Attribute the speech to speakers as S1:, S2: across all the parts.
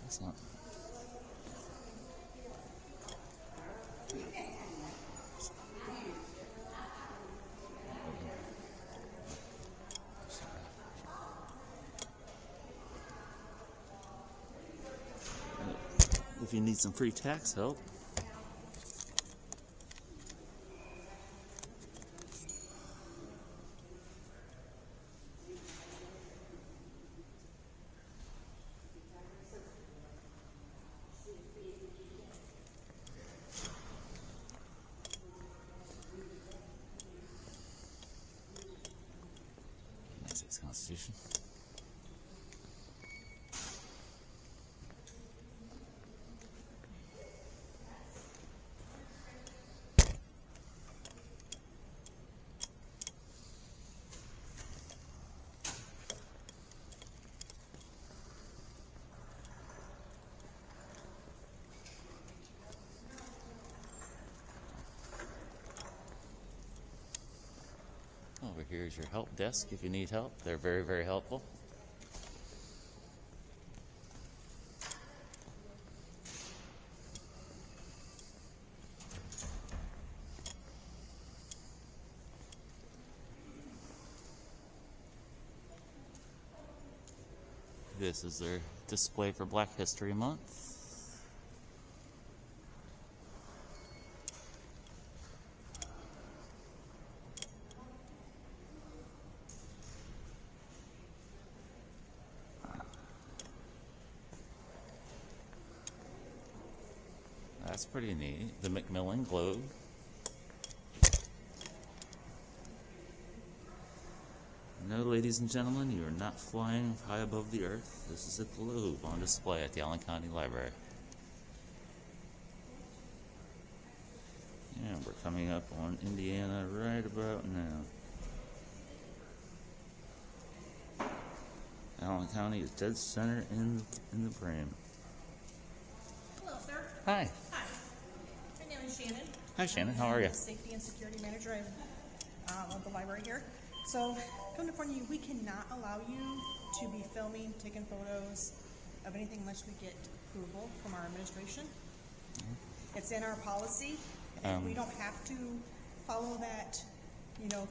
S1: Excellent. If you need some free tax help, United States Constitution. Over here is your help desk if you need help. They're very, very helpful. This is their display for Black History Month. That's pretty neat. The Macmillan Globe. No, ladies and gentlemen, you are not flying high above the earth. This is a globe on display at the Allen County Library. And we're coming up on Indiana right about now. Allen County is dead center in the frame.
S2: Hello, sir.
S1: Hi.
S2: Hi. My name is Shannon.
S1: Hi, Shannon. How are you?
S2: I'm the Safety and Security Manager of the library here. So, come to inform you, we cannot allow you to be filming, taking photos of anything unless we get approval from our administration. It's in our policy. We don't have to follow that,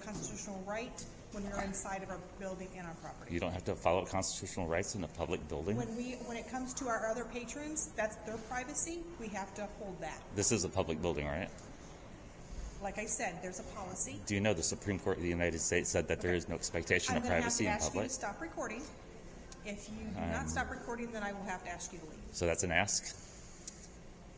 S2: constitutional right when we're inside of our building and our property.
S1: You don't have to follow constitutional rights in a public building?
S2: When it comes to our other patrons, that's their privacy. We have to uphold that.
S1: This is a public building, right?
S2: Like I said, there's a policy.
S1: Do you know the Supreme Court of the United States said that there is no expectation of privacy in
S2: I'm going to have to ask you
S1: public?
S2: to stop recording. If you do not stop recording, then I will have to ask you to leave.
S1: So that's an ask?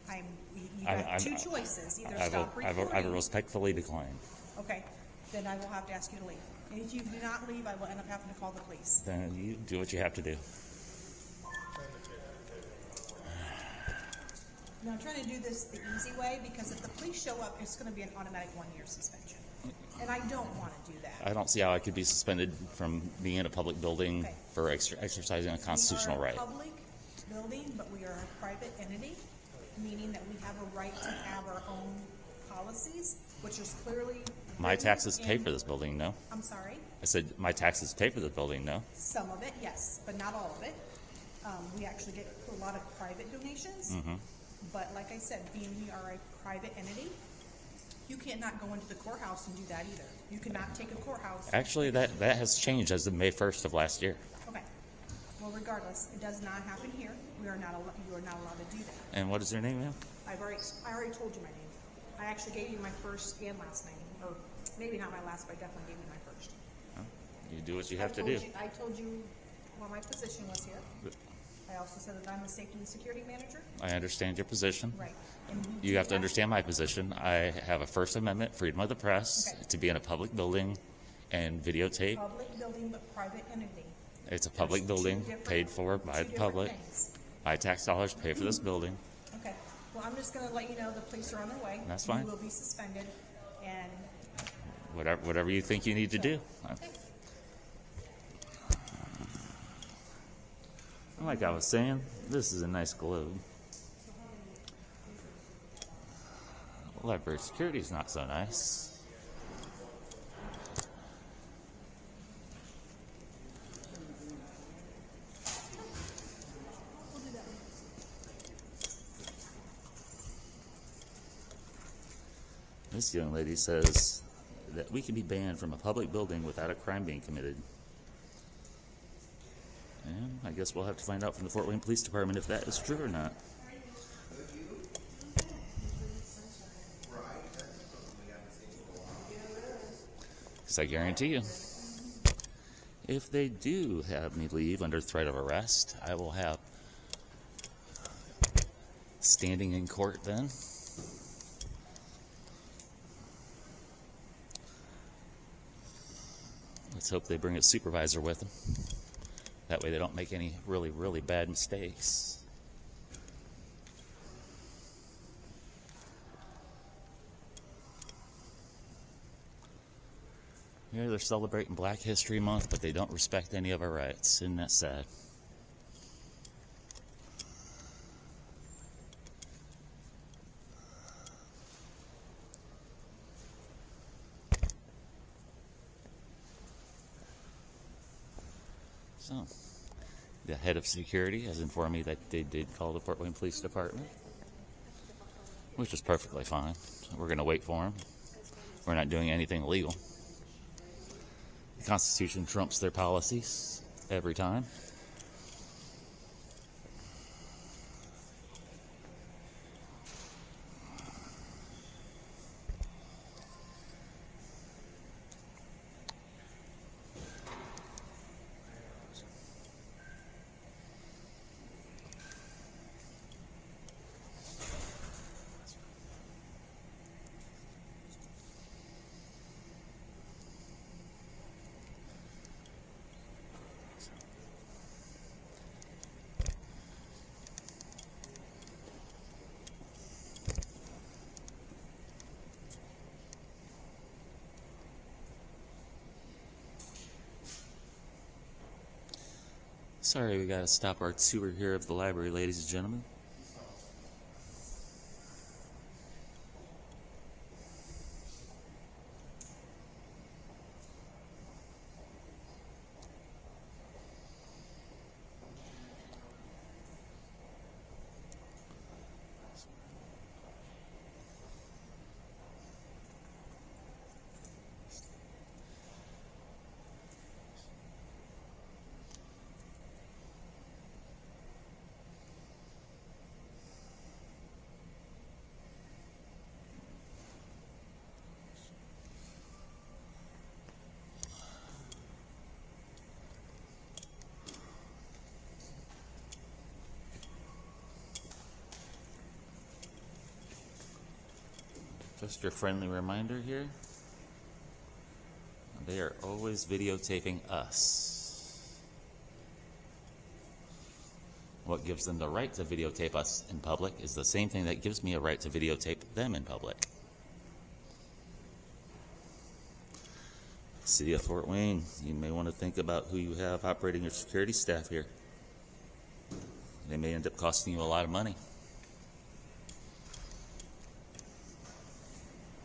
S2: You have two choices. Either stop
S1: I
S2: recording.
S1: will respectfully decline.
S2: Okay, then I will have to ask you to leave. And if you do not leave, I will end up having to call the police.
S1: Then you do what you have to do.
S2: Now, I'm trying to do this the easy way because if the police show up, it's going to be an automatic 1-year suspension. And I don't want to do that.
S1: I don't see how I could be suspended from being in a public building
S2: Okay.
S1: for exercising a constitutional right.
S2: We are a public building, but we are a private entity, meaning that we have a right to have our own policies, which is clearly...
S1: My taxes pay for this building, no?
S2: I'm sorry?
S1: I said my taxes pay for this building, no?
S2: Some of it, yes, but not all of it. We actually get a lot of private donations. But like I said, being we are a private entity, you cannot go into the courthouse and do that either. You cannot take a courthouse.
S1: Actually, that has changed as of May 1st of last year.
S2: Okay. Well, regardless, it does not happen here. You are not allowed to do that.
S1: And what is your name, ma'am?
S2: I already told you my name. I actually gave you my first and last name, or maybe not my last, but I definitely gave you my first.
S1: You do what you have to do.
S2: I told you what my position was here. I also said that I'm a safety and security manager.
S1: I understand your position.
S2: Right.
S1: You have to understand my position. I have a First Amendment freedom of the press to be in a public building and videotape.
S2: Public building, but private entity.
S1: It's a public building paid for by the public. My tax dollars pay for this building.
S2: Okay. Well, I'm just going to let you know the police are on their way.
S1: That's fine.
S2: You will be suspended, and
S1: Whatever you think you need to do.
S2: okay.
S1: Like I was saying, this is a nice globe. Library security is not so nice. This young lady says that we can be banned from a public building without a crime being committed. And I guess we'll have to find out from the Fort Wayne Police Department if that is true or not. Because I guarantee you, if they do have me leave under threat of arrest, I will have standing in court then. Let's hope they bring a supervisor with them. That way they don't make any really, really bad mistakes. Here they're celebrating Black History Month, but they don't respect any of our rights. Isn't that sad? So, the head of security has informed me that they did call the Fort Wayne Police Department, which is perfectly fine. We're going to wait for them. We're not doing anything illegal. The Constitution trumps their policies every time. Sorry, we gotta stop our tour here of the library, ladies and gentlemen. Just your friendly reminder here, they are always videotaping us. What gives them the right to videotape us in public is the same thing that gives me a right to videotape them in public. City of Fort Wayne, you may want to think about who you have operating your security staff here. They may end up costing you a lot of money.